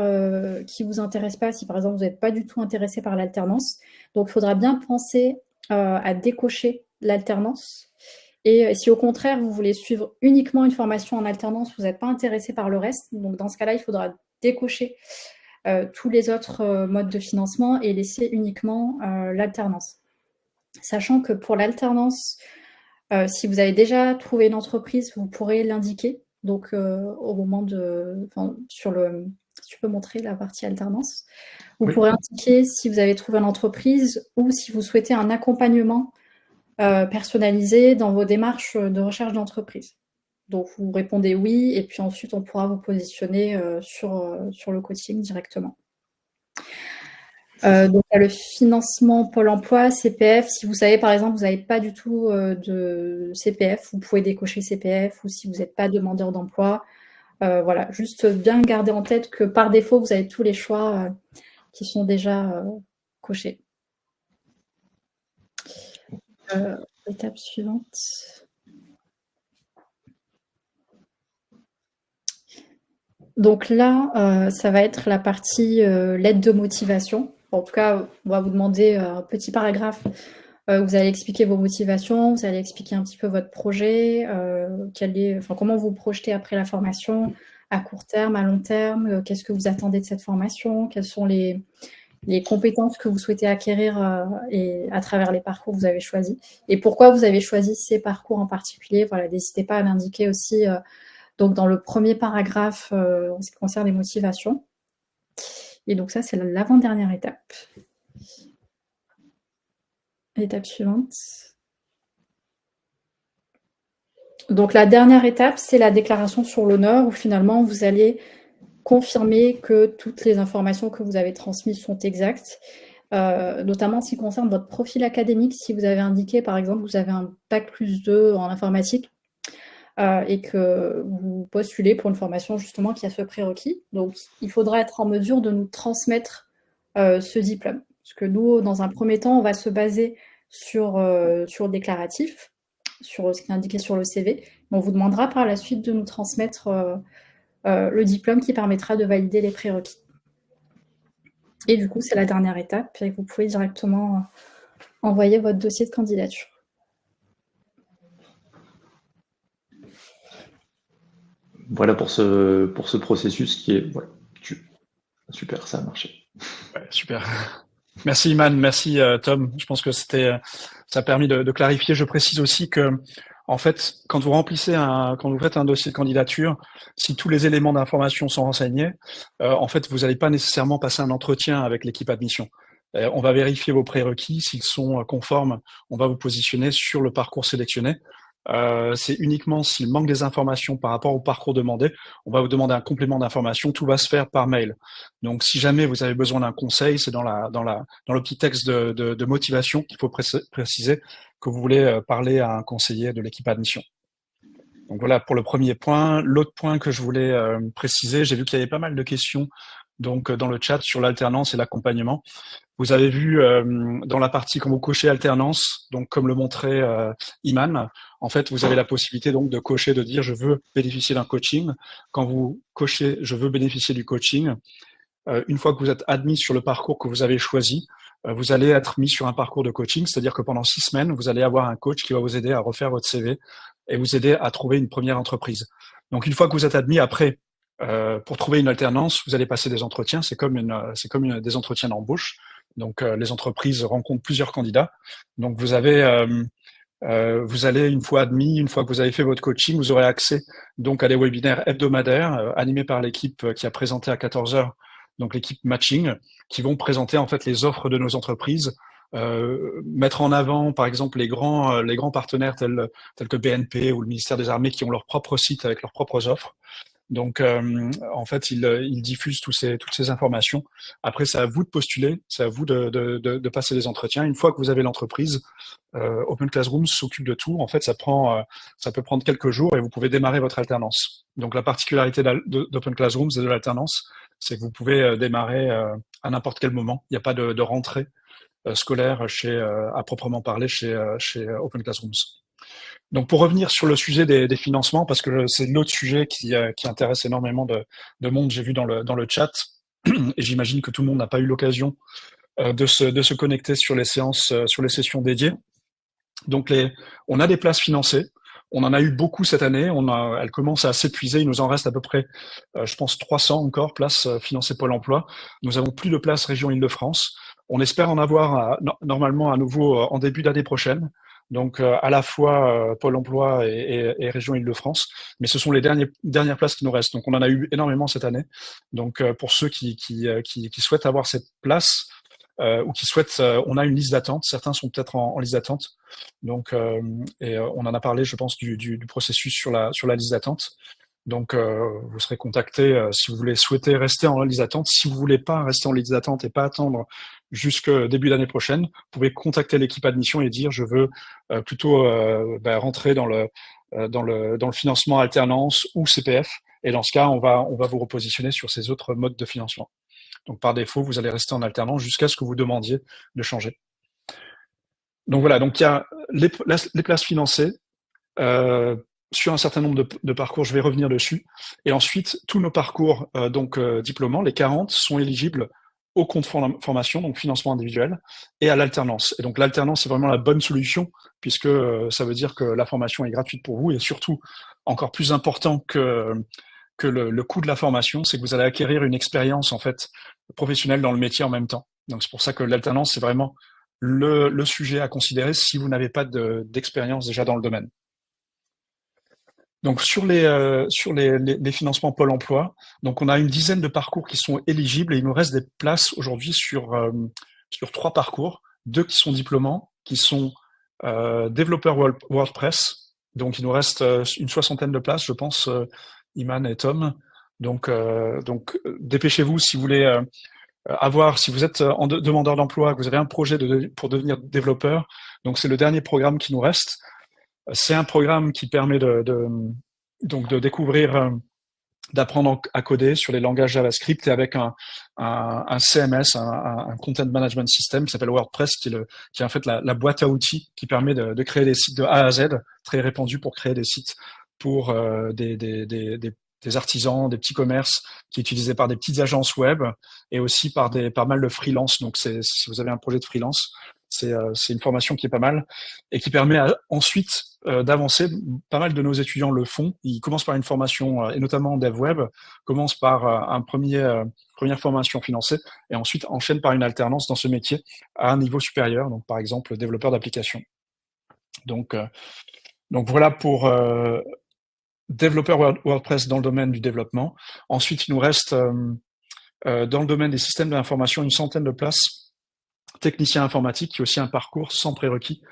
qui ne vous intéresse pas, si par exemple, vous n'êtes pas du tout intéressé par l'alternance, donc il faudra bien penser à décocher l'alternance. Et si au contraire, vous voulez suivre uniquement une formation en alternance, vous n'êtes pas intéressé par le reste, donc dans ce cas-là, il faudra décocher tous les autres modes de financement et laisser uniquement l'alternance. Sachant que pour l'alternance, si vous avez déjà trouvé une entreprise, vous pourrez l'indiquer. Donc, au moment de... si tu peux montrer la partie alternance. Vous pourrez indiquer si vous avez trouvé une entreprise ou si vous souhaitez un accompagnement personnalisé dans vos démarches de recherche d'entreprise. Donc, vous répondez oui, et puis ensuite, on pourra vous positionner sur le coaching directement. Donc, le financement Pôle emploi, CPF, si vous savez, par exemple, vous n'avez pas du tout de CPF, vous pouvez décocher CPF, ou si vous n'êtes pas demandeur d'emploi. Voilà, juste bien garder en tête que par défaut, vous avez tous les choix qui sont déjà cochés. Étape suivante. Donc là, ça va être la partie lettre de motivation. En tout cas, on va vous demander un petit paragraphe. Vous allez expliquer vos motivations, vous allez expliquer un petit peu votre projet, comment vous vous projetez après la formation, à court terme, à long terme, qu'est-ce que vous attendez de cette formation, quelles sont les compétences que vous souhaitez acquérir à travers les parcours que vous avez choisis et pourquoi vous avez choisi ces parcours en particulier. Voilà, n'hésitez pas à l'indiquer aussi Donc dans le premier paragraphe, en ce qui concerne les motivations. Et donc ça, c'est l'avant-dernière étape. Étape suivante. Donc la dernière étape, c'est la déclaration sur l'honneur, où finalement vous allez confirmer que toutes les informations que vous avez transmises sont exactes, notamment en ce qui concerne votre profil académique. Si vous avez indiqué, par exemple, que vous avez un bac+2 en informatique et que vous postulez pour une formation justement qui a ce prérequis, donc il faudra être en mesure de nous transmettre ce diplôme. Parce que nous, dans un premier temps, on va se baser sur le déclaratif, sur ce qui est indiqué sur le CV. On vous demandera par la suite de nous transmettre le diplôme qui permettra de valider les prérequis. Et du coup, c'est la dernière étape et vous pouvez directement envoyer votre dossier de candidature. Voilà pour ce processus qui est voilà, super, ça a marché. Ouais, super. Merci Iman, merci Tom. Je pense que ça a permis de clarifier. Je précise aussi que, en fait, quand vous faites un dossier de candidature, si tous les éléments d'information sont renseignés, en fait, vous n'allez pas nécessairement passer un entretien avec l'équipe admission. On va vérifier vos prérequis, s'ils sont conformes, on va vous positionner sur le parcours sélectionné. C'est uniquement s'il manque des informations par rapport au parcours demandé, on va vous demander un complément d'information, tout va se faire par mail. Donc si jamais vous avez besoin d'un conseil, c'est dans le petit texte de motivation qu'il faut préciser que vous voulez parler à un conseiller de l'équipe admission. Donc voilà pour le premier point. L'autre point que je voulais préciser, j'ai vu qu'il y avait pas mal de questions donc dans le chat sur l'alternance et l'accompagnement. Vous avez vu dans la partie quand vous cochez alternance, donc comme le montrait Iman, en fait vous avez la possibilité donc de cocher, de dire je veux bénéficier d'un coaching. Quand vous cochez je veux bénéficier du coaching, une fois que vous êtes admis sur le parcours que vous avez choisi, vous allez être mis sur un parcours de coaching, c'est-à-dire que pendant 6 semaines, vous allez avoir un coach qui va vous aider à refaire votre CV et vous aider à trouver une première entreprise. Donc une fois que vous êtes admis, après, pour trouver une alternance, vous allez passer des entretiens, c'est comme des entretiens d'embauche. Donc les entreprises rencontrent plusieurs candidats. Donc vous allez, une fois admis, une fois que vous avez fait votre coaching, vous aurez accès donc à des webinaires hebdomadaires animés par l'équipe qui a présenté à 14 heures, donc l'équipe matching, qui vont présenter en fait les offres de nos entreprises, mettre en avant par exemple les grands partenaires tels que BNP ou le ministère des Armées qui ont leur propre site avec leurs propres offres. Donc, en fait, ils diffusent toutes ces informations. Après, c'est à vous de postuler, c'est à vous de passer les entretiens. Une fois que vous avez l'entreprise, Open Classroom s'occupe de tout. En fait, ça peut prendre quelques jours et vous pouvez démarrer votre alternance. Donc, la particularité d'Open Classroom et de l'alternance, c'est que vous pouvez démarrer à n'importe quel moment. Il n'y a pas de rentrée scolaire à proprement parler chez Open Classrooms. Donc pour revenir sur le sujet des financements, parce que c'est l'autre sujet qui intéresse énormément de monde, j'ai vu dans le chat, et j'imagine que tout le monde n'a pas eu l'occasion de se connecter sur les séances, sur les sessions dédiées. Donc on a des places financées, on en a eu beaucoup cette année, elles commencent à s'épuiser, il nous en reste à peu près, je pense 300 encore places financées Pôle emploi. Nous avons plus de places région Île-de-France. On espère en avoir normalement à nouveau en début d'année prochaine. Donc à la fois Pôle emploi et région Île-de-France, mais ce sont les dernières places qui nous restent. Donc on en a eu énormément cette année. Donc pour ceux qui souhaitent avoir cette place ou qui souhaitent, on a une liste d'attente. Certains sont peut-être en liste d'attente. Donc on en a parlé, je pense, du processus sur la liste d'attente. Donc, vous serez contacté si vous souhaitez rester en liste d'attente. Si vous voulez pas rester en liste d'attente et pas attendre jusqu'au début d'année prochaine, vous pouvez contacter l'équipe admission et dire je veux plutôt rentrer dans le financement alternance ou CPF. Et dans ce cas, on va vous repositionner sur ces autres modes de financement. Donc, par défaut, vous allez rester en alternance jusqu'à ce que vous demandiez de changer. Donc voilà. Donc il y a les places financées. Sur un certain nombre de parcours, je vais revenir dessus. Et ensuite, tous nos parcours diplômants, les 40, sont éligibles au compte formation, donc financement individuel, et à l'alternance. Et donc l'alternance, c'est vraiment la bonne solution, puisque ça veut dire que la formation est gratuite pour vous, et surtout, encore plus important que le coût de la formation, c'est que vous allez acquérir une expérience en fait professionnelle dans le métier en même temps. Donc c'est pour ça que l'alternance, c'est vraiment le sujet à considérer si vous n'avez pas d'expérience déjà dans le domaine. Donc sur les financements Pôle Emploi, donc on a une dizaine de parcours qui sont éligibles et il nous reste des places aujourd'hui sur 3 parcours, 2 qui sont diplômants, qui sont développeurs WordPress. Donc il nous reste une 60aine de places, je pense, Iman et Tom. Donc dépêchez-vous si vous voulez si vous êtes demandeur d'emploi, que vous avez un projet pour devenir développeur. Donc c'est le dernier programme qui nous reste. C'est un programme qui permet donc de découvrir, d'apprendre à coder sur les langages JavaScript et avec un CMS, un Content Management System qui s'appelle WordPress, qui est en fait la boîte à outils qui permet de créer des sites de A à Z, très répandu pour créer des sites pour des artisans, des petits commerces, qui est utilisé par des petites agences web et aussi par pas mal de freelance. Donc si vous avez un projet de freelance, c'est une formation qui est pas mal et qui permet ensuite d'avancer. Pas mal de nos étudiants le font. Ils commencent par une formation, et notamment dev web, commencent par première formation financée et ensuite enchaînent par une alternance dans ce métier à un niveau supérieur, donc par exemple développeur d'application. Donc voilà pour développeur WordPress dans le domaine du développement. Ensuite, il nous reste dans le domaine des systèmes de l'information une centaine de places. Technicien informatique, qui est aussi un parcours sans prérequis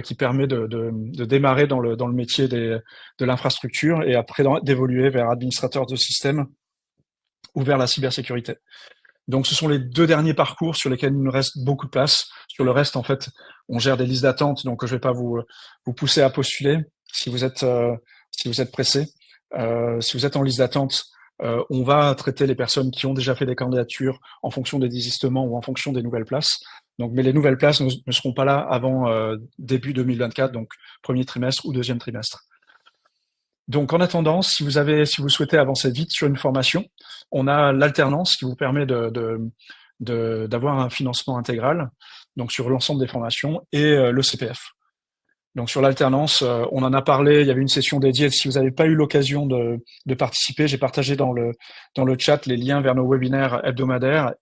qui permet de démarrer dans le métier de l'infrastructure et après d'évoluer vers administrateur de système ou vers la cybersécurité. Donc ce sont les 2 derniers parcours sur lesquels il nous reste beaucoup de place. Sur le reste, en fait, on gère des listes d'attente, donc je ne vais pas vous pousser à postuler si vous êtes pressé. Si vous êtes en liste d'attente, on va traiter les personnes qui ont déjà fait des candidatures en fonction des désistements ou en fonction des nouvelles places. Donc, mais les nouvelles places ne seront pas là avant début 2024, donc premier trimestre ou deuxième trimestre. Donc, en attendant, si vous souhaitez avancer vite sur une formation, on a l'alternance qui vous permet d'avoir un financement intégral, donc sur l'ensemble des formations, et le CPF. Donc sur l'alternance, on en a parlé, il y avait une session dédiée. Si vous n'avez pas eu l'occasion de participer, j'ai partagé dans le chat les liens vers nos webinaires hebdomadaires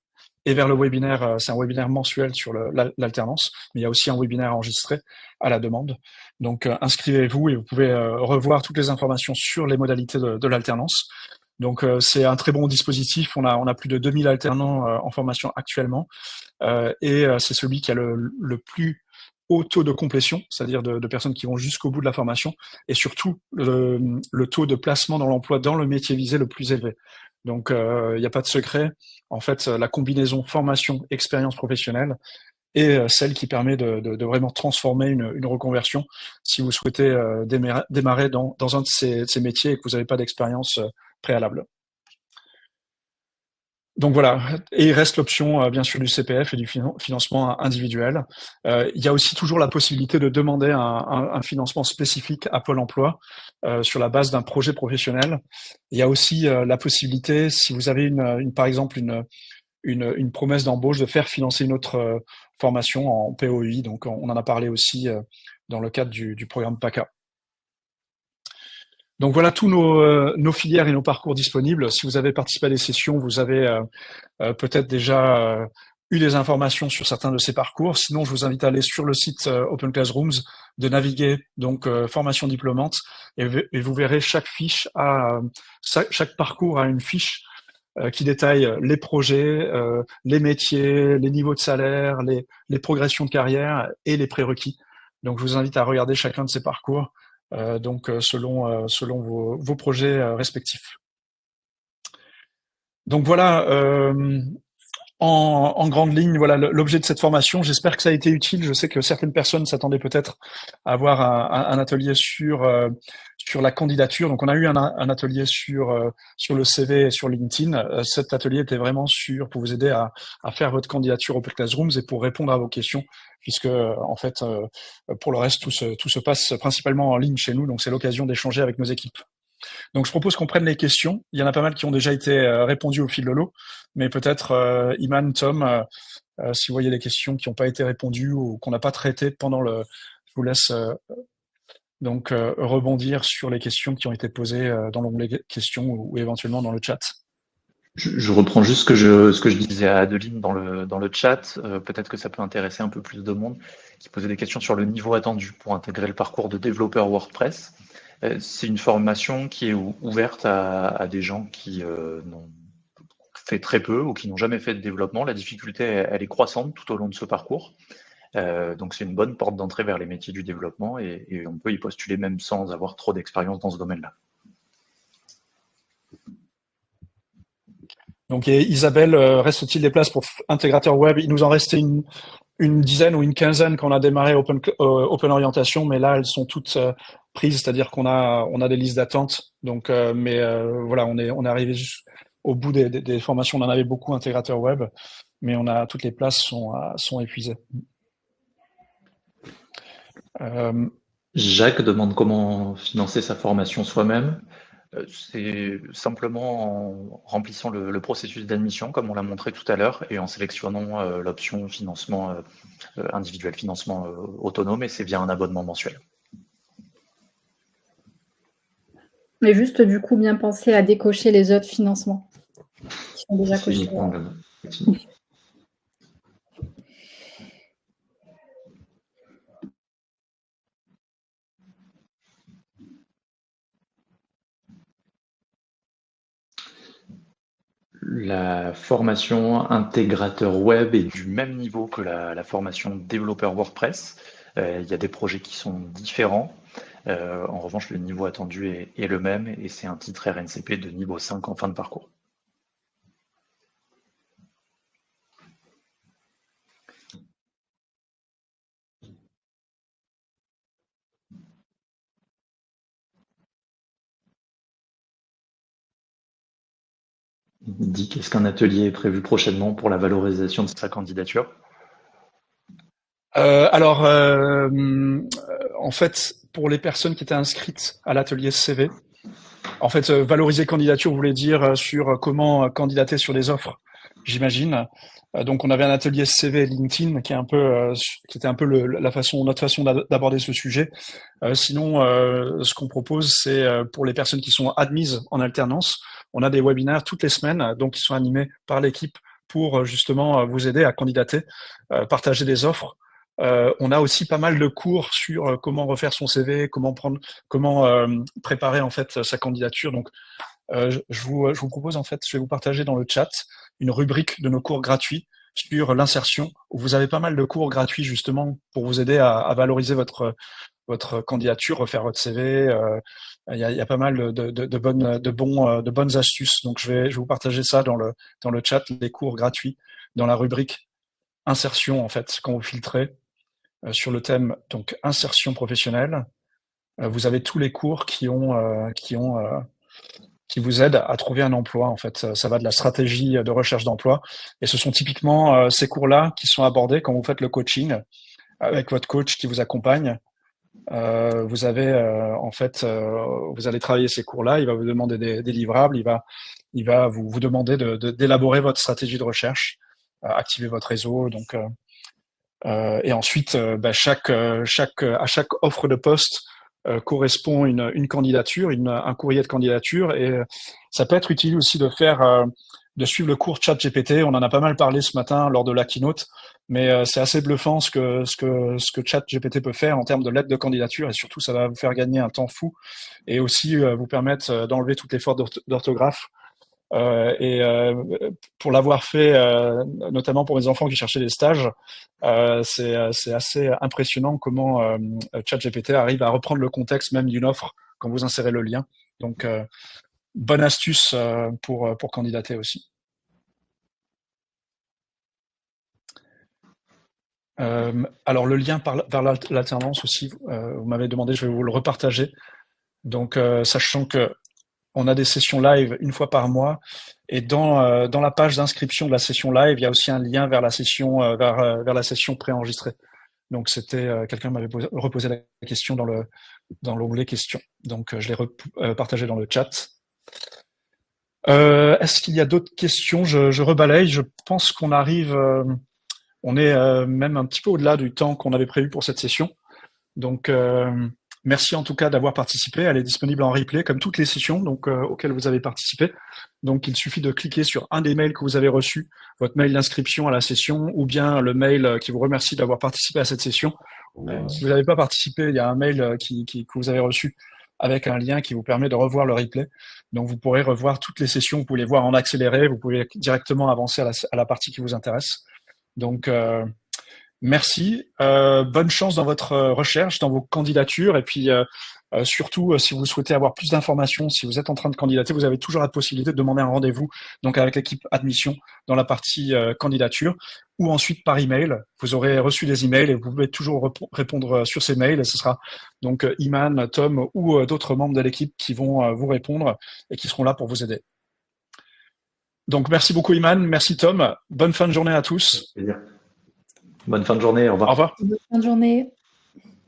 et vers le webinaire, c'est un webinaire mensuel sur l'alternance, mais il y a aussi un webinaire enregistré à la demande. Donc inscrivez-vous et vous pouvez revoir toutes les informations sur les modalités de l'alternance. Donc c'est un très bon dispositif, on a plus de 2000 alternants en formation actuellement, et c'est celui qui a le plus haut taux de complétion, c'est-à-dire de personnes qui vont jusqu'au bout de la formation, et surtout le taux de placement dans l'emploi dans le métier visé le plus élevé. Donc il n'y a pas de secret, en fait la combinaison formation, expérience professionnelle est celle qui permet de vraiment transformer une reconversion si vous souhaitez démarrer dans un de ces métiers et que vous n'avez pas d'expérience préalable. Donc voilà, et il reste l'option bien sûr du CPF et du financement individuel. Il y a aussi toujours la possibilité de demander un financement spécifique à Pôle emploi sur la base d'un projet professionnel. Il y a aussi la possibilité, si vous avez par exemple une promesse d'embauche, de faire financer une autre formation en POI. Donc on en a parlé aussi dans le cadre du programme PACA. Donc voilà tous nos filières et nos parcours disponibles. Si vous avez participé à des sessions, vous avez peut-être déjà eu des informations sur certains de ces parcours. Sinon, je vous invite à aller sur le site Open Classrooms, de naviguer donc formation diplômante, et vous verrez chaque parcours a une fiche qui détaille les projets, les métiers, les niveaux de salaire, les progressions de carrière et les prérequis. Donc je vous invite à regarder chacun de ces parcours. Donc selon vos projets respectifs. Donc voilà, en grande ligne, voilà l'objet de cette formation. J'espère que ça a été utile. Je sais que certaines personnes s'attendaient peut-être à avoir un atelier sur la candidature. Donc on a eu un atelier sur le CV et sur LinkedIn. Cet atelier était vraiment pour vous aider à faire votre candidature Open Classrooms et pour répondre à vos questions, puisque en fait pour le reste tout se passe principalement en ligne chez nous. Donc c'est l'occasion d'échanger avec nos équipes. Donc je propose qu'on prenne les questions. Il y en a pas mal qui ont déjà été répondues au fil de l'eau, mais peut-être Iman, Tom, si vous voyez les questions qui n'ont pas été répondues ou qu'on n'a pas traitées je vous laisse donc rebondir sur les questions qui ont été posées dans l'onglet questions ou éventuellement dans le chat. Je reprends juste ce que je disais à Adeline dans le chat. Peut-être que ça peut intéresser un peu plus de monde qui posait des questions sur le niveau attendu pour intégrer le parcours de développeur WordPress. C'est une formation qui est ouverte à des gens qui n'ont fait très peu ou qui n'ont jamais fait de développement. La difficulté, elle est croissante tout au long de ce parcours. Donc c'est une bonne porte d'entrée vers les métiers du développement et on peut y postuler même sans avoir trop d'expérience dans ce domaine-là. Donc, et Isabelle, reste-t-il des places pour intégrateur web? Il nous en restait une dizaine ou une quinzaine quand on a démarré Open Orientation, mais là, elles sont toutes prises, c'est-à-dire on a des listes d'attente. Donc, voilà, on est arrivé juste au bout des formations. On en avait beaucoup intégrateur web, mais toutes les places sont épuisées. Jacques demande comment financer sa formation soi-même. C'est simplement en remplissant le processus d'admission, comme on l'a montré tout à l'heure, et en sélectionnant l'option financement individuel, financement autonome, et c'est via un abonnement mensuel. Mais juste, du coup, bien penser à décocher les autres financements qui sont déjà C'est cochés. uniquement La formation intégrateur web est du même niveau que la formation développeur WordPress. Il y a des projets qui sont différents. En revanche, le niveau attendu est le même et c'est un titre RNCP de niveau 5 en fin de parcours. Dick, est-ce qu'un atelier est prévu prochainement pour la valorisation de sa candidature? En fait, pour les personnes qui étaient inscrites à l'atelier CV, en fait, valoriser candidature voulait dire sur comment candidater sur des offres, j'imagine. Donc, on avait un atelier CV LinkedIn qui était un peu notre façon d'aborder ce sujet. Sinon, ce qu'on propose, c'est pour les personnes qui sont admises en alternance, on a des webinaires toutes les semaines, donc qui sont animés par l'équipe pour justement vous aider à candidater, partager des offres. On a aussi pas mal de cours sur comment refaire son CV, comment préparer en fait sa candidature. Donc, je vous propose en fait, je vais vous partager dans le chat une rubrique de nos cours gratuits sur l'insertion, où vous avez pas mal de cours gratuits justement pour vous aider à valoriser votre candidature, refaire votre CV. Il y a pas mal de bonnes astuces. Donc, je vais vous partager ça dans le chat, les cours gratuits, dans la rubrique insertion en fait, quand vous filtrez sur le thème donc insertion professionnelle. Vous avez tous les cours qui vous aident à trouver un emploi. En fait, ça va de la stratégie de recherche d'emploi, et ce sont typiquement ces cours-là qui sont abordés quand vous faites le coaching avec votre coach qui vous accompagne. Vous allez travailler ces cours-là. Il va vous demander des livrables. Il va vous demander d'élaborer votre stratégie de recherche, activer votre réseau. Donc, et ensuite, à chaque offre de poste correspond une candidature, un courrier de candidature, et ça peut être utile aussi de suivre le cours ChatGPT. On en a pas mal parlé ce matin lors de la keynote, mais c'est assez bluffant ce que ChatGPT peut faire en termes de lettres de candidature, et surtout ça va vous faire gagner un temps fou et aussi vous permettre d'enlever toutes les fautes d'orthographe. Pour l'avoir fait, notamment pour mes enfants qui cherchaient des stages, c'est assez impressionnant comment ChatGPT arrive à reprendre le contexte même d'une offre quand vous insérez le lien. Donc, bonne astuce pour candidater aussi. Alors, le lien vers l'alternance aussi, vous m'avez demandé, je vais vous le repartager. Donc, sachant que on a des sessions live une fois par mois, et dans la page d'inscription de la session live, il y a aussi un lien vers la session vers la session préenregistrée. Donc c'était quelqu'un m'avait reposé la question dans l'onglet questions. Donc je l'ai partagé dans le chat. Est-ce qu'il y a d'autres questions? Je rebalaye. Je pense qu'on arrive, on est même un petit peu au-delà du temps qu'on avait prévu pour cette session. Donc merci en tout cas d'avoir participé. Elle est disponible en replay comme toutes les sessions auxquelles vous avez participé. Donc il suffit de cliquer sur un des mails que vous avez reçus, votre mail d'inscription à la session, ou bien le mail qui vous remercie d'avoir participé à cette session. Si vous n'avez pas participé, il y a un mail que vous avez reçu avec un lien qui vous permet de revoir le replay. Donc, vous pourrez revoir toutes les sessions, vous pouvez les voir en accéléré, vous pouvez directement avancer à la partie qui vous intéresse. Donc, merci. Bonne chance dans votre recherche, dans vos candidatures. Et puis, surtout, si vous souhaitez avoir plus d'informations, si vous êtes en train de candidater, vous avez toujours la possibilité de demander un rendez-vous donc avec l'équipe admission dans la partie candidature ou ensuite par email. Vous aurez reçu des emails et vous pouvez toujours répondre sur ces mails. Et ce sera donc Iman, Tom ou d'autres membres de l'équipe qui vont vous répondre et qui seront là pour vous aider. Donc, merci beaucoup, Iman. Merci, Tom. Bonne fin de journée à tous. Bonne fin de journée. Au revoir. Au revoir. Bonne fin de journée.